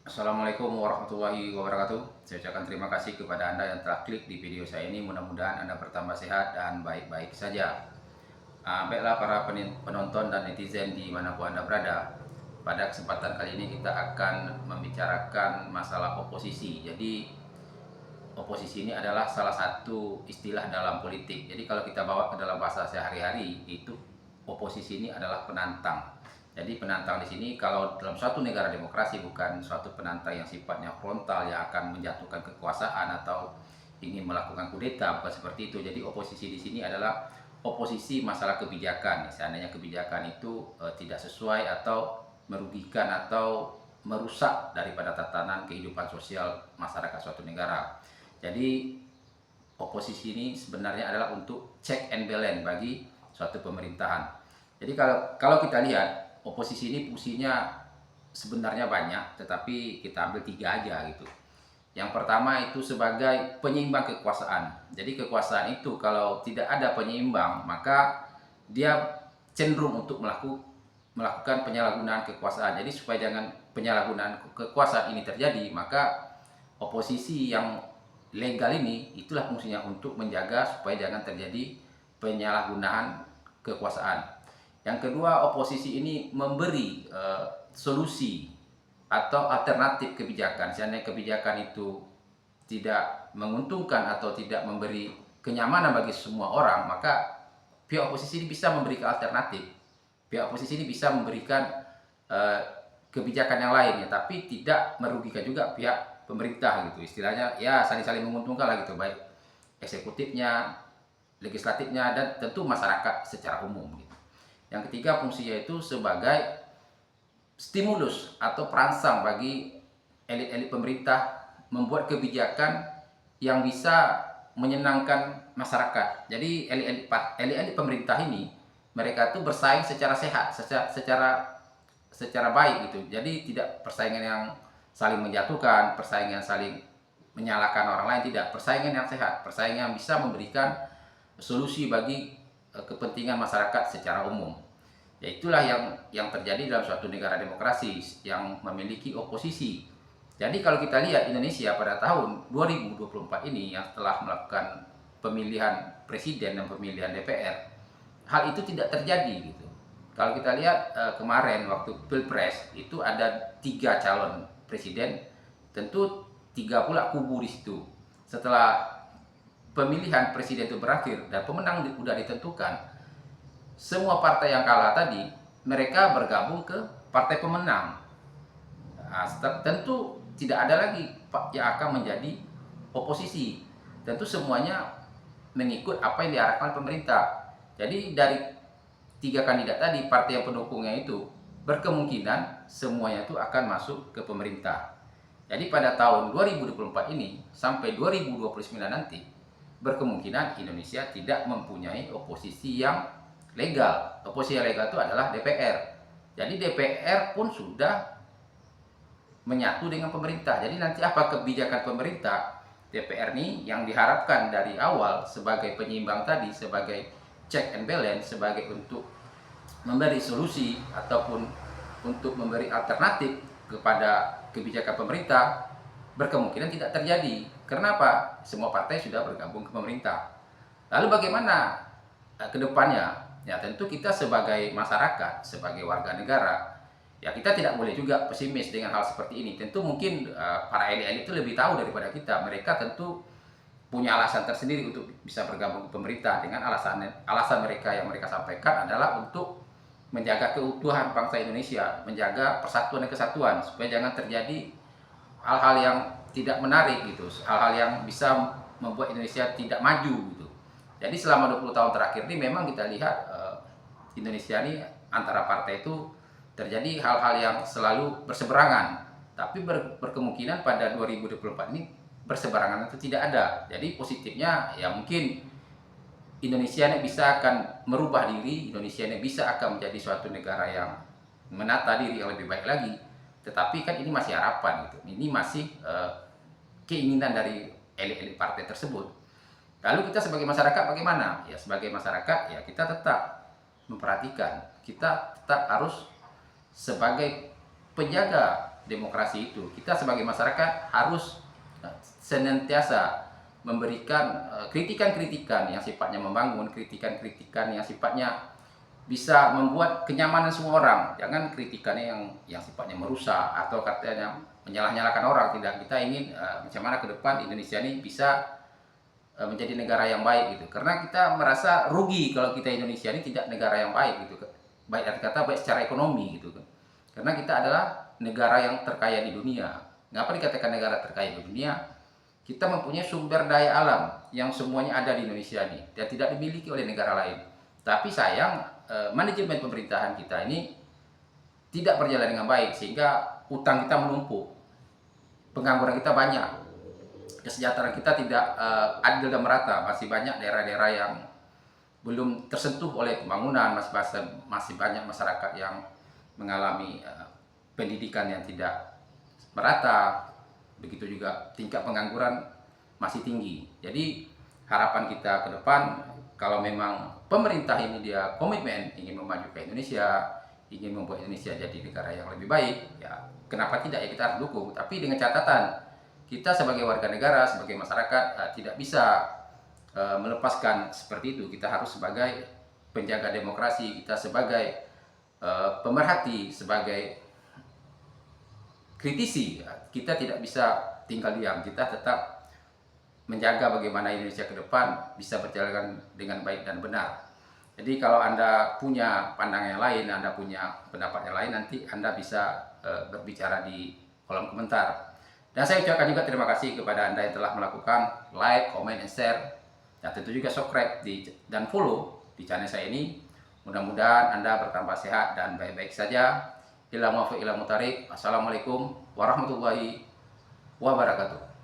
Assalamualaikum warahmatullahi wabarakatuh. Saya ucapkan terima kasih kepada Anda yang telah klik di video saya ini. Mudah-mudahan Anda bertambah sehat dan baik-baik saja. Baiklah para penonton dan netizen dimanapun Anda berada. Pada kesempatan kali ini kita akan membicarakan masalah oposisi. Jadi oposisi ini adalah salah satu istilah dalam politik. Jadi kalau kita bawa ke dalam bahasa sehari-hari, itu oposisi ini adalah penantang. Jadi penantang di sini kalau dalam suatu negara demokrasi bukan suatu penantang yang sifatnya frontal yang akan menjatuhkan kekuasaan atau ingin melakukan kudeta, bukan seperti itu. Jadi oposisi di sini adalah oposisi masalah kebijakan. Seandainya kebijakan itu tidak sesuai atau merugikan atau merusak daripada tatanan kehidupan sosial masyarakat suatu negara. Jadi oposisi ini sebenarnya adalah untuk check and balance bagi suatu pemerintahan. Jadi kalau kita lihat oposisi ini fungsinya sebenarnya banyak, tetapi kita ambil tiga aja gitu. Yang pertama itu sebagai penyeimbang kekuasaan. Jadi kekuasaan itu kalau tidak ada penyeimbang, maka dia cenderung untuk melakukan penyalahgunaan kekuasaan. Jadi supaya jangan penyalahgunaan kekuasaan ini terjadi, maka oposisi yang legal ini itulah fungsinya untuk menjaga supaya jangan terjadi penyalahgunaan kekuasaan. Yang kedua, oposisi ini memberi solusi atau alternatif kebijakan. Seandainya kebijakan itu tidak menguntungkan atau tidak memberi kenyamanan bagi semua orang, maka pihak oposisi ini bisa memberikan alternatif. Pihak oposisi ini bisa memberikan eh, kebijakan yang lainnya, tapi tidak merugikan juga pihak pemerintah gitu. Istilahnya ya saling-saling menguntungkan lah gitu, baik eksekutifnya, legislatifnya, dan tentu masyarakat secara umum gitu. Yang ketiga, fungsinya itu sebagai stimulus atau perangsang bagi elit-elit pemerintah membuat kebijakan yang bisa menyenangkan masyarakat. Jadi elit-elit pemerintah ini mereka tuh bersaing secara sehat, secara baik gitu. Jadi tidak persaingan yang saling menjatuhkan, persaingan saling menyalahkan orang lain, tidak. Persaingan yang sehat, persaingan yang bisa memberikan solusi bagi kepentingan masyarakat secara umum. Ya itulah yang terjadi dalam suatu negara demokrasi yang memiliki oposisi. Jadi kalau kita lihat Indonesia pada tahun 2024 ini yang telah melakukan pemilihan presiden dan pemilihan DPR, hal itu tidak terjadi gitu. Kalau kita lihat kemarin waktu Pilpres itu ada 3 calon presiden, tentu 3 pula kubu di situ. Setelah pemilihan presiden itu berakhir dan pemenang sudah ditentukan, semua partai yang kalah tadi mereka bergabung ke partai pemenang. Nah, tentu tidak ada lagi yang akan menjadi oposisi. Tentu semuanya mengikut apa yang diarahkan pemerintah. Jadi dari 3 kandidat tadi, partai yang pendukungnya itu berkemungkinan semuanya itu akan masuk ke pemerintah. Jadi pada tahun 2024 ini sampai 2029 nanti berkemungkinan Indonesia tidak mempunyai oposisi yang legal. Oposisi yang legal itu adalah DPR. Jadi DPR pun sudah menyatu dengan pemerintah. Jadi nanti apa kebijakan pemerintah, DPR ini yang diharapkan dari awal sebagai penyeimbang tadi, sebagai check and balance, sebagai untuk memberi solusi ataupun untuk memberi alternatif kepada kebijakan pemerintah, berkemungkinan tidak terjadi. Kenapa? Semua partai sudah bergabung ke pemerintah. Lalu bagaimana ke depannya? Ya tentu kita sebagai masyarakat, sebagai warga negara, ya kita tidak boleh juga pesimis dengan hal seperti ini. Tentu mungkin para elit-elit itu lebih tahu daripada kita. Mereka tentu punya alasan tersendiri untuk bisa bergabung ke pemerintah dengan alasan mereka yang mereka sampaikan adalah untuk menjaga keutuhan bangsa Indonesia, menjaga persatuan dan kesatuan supaya jangan terjadi hal-hal yang tidak menarik gitu, hal-hal yang bisa membuat Indonesia tidak maju gitu. Jadi selama 20 tahun terakhir ini memang kita lihat Indonesia ini antara partai itu terjadi hal-hal yang selalu berseberangan, tapi berkemungkinan pada 2024 ini berseberangan itu tidak ada. Jadi positifnya ya mungkin Indonesia ini bisa akan merubah diri, Indonesia ini bisa akan menjadi suatu negara yang menata diri yang lebih baik lagi. Tetapi kan ini masih harapan gitu, ini masih keinginan dari elit-elit partai tersebut. Lalu kita sebagai masyarakat bagaimana? Ya sebagai masyarakat ya kita tetap memperhatikan, kita tetap harus sebagai penjaga demokrasi itu, kita sebagai masyarakat harus senantiasa memberikan kritikan-kritikan yang sifatnya membangun, kritikan-kritikan yang sifatnya bisa membuat kenyamanan semua orang. Jangan kritikannya yang sifatnya merusak atau katanya menyalah-nyalahkan orang. Tidak, kita ingin bagaimana ke depan Indonesia ini bisa menjadi negara yang baik gitu. Karena kita merasa rugi kalau kita Indonesia ini tidak negara yang baik gitu. Baik arti kata baik secara ekonomi gitu kan. Karena kita adalah negara yang terkaya di dunia. Ngapa dikatakan negara terkaya di dunia? Kita mempunyai sumber daya alam yang semuanya ada di Indonesia ini dan tidak dimiliki oleh negara lain. Tapi sayang, manajemen pemerintahan kita ini tidak berjalan dengan baik sehingga utang kita menumpuk, pengangguran kita banyak, kesejahteraan kita tidak adil dan merata. Masih banyak daerah-daerah yang belum tersentuh oleh pembangunan, masih banyak masyarakat yang mengalami pendidikan yang tidak merata, begitu juga tingkat pengangguran masih tinggi. Jadi harapan kita ke depan, kalau memang pemerintah ini dia komitmen ingin memajukan Indonesia, ingin membuat Indonesia jadi negara yang lebih baik, ya kenapa tidak, ya kita harus dukung. Tapi dengan catatan, kita sebagai warga negara, sebagai masyarakat tidak bisa melepaskan seperti itu. Kita harus sebagai penjaga demokrasi, kita sebagai pemerhati, sebagai kritisi, kita tidak bisa tinggal diam. Kita tetap menjaga bagaimana Indonesia ke depan bisa berjalan dengan baik dan benar. Jadi kalau Anda punya pandangan yang lain, Anda punya pendapat yang lain, nanti Anda bisa berbicara di kolom komentar. Dan saya ucapkan juga terima kasih kepada Anda yang telah melakukan like, comment, and share, dan tentu juga subscribe dan follow di channel saya ini. Mudah-mudahan Anda bertambah sehat dan baik-baik saja. Illa muwaffiq illa mutarik. Assalamualaikum warahmatullahi wabarakatuh.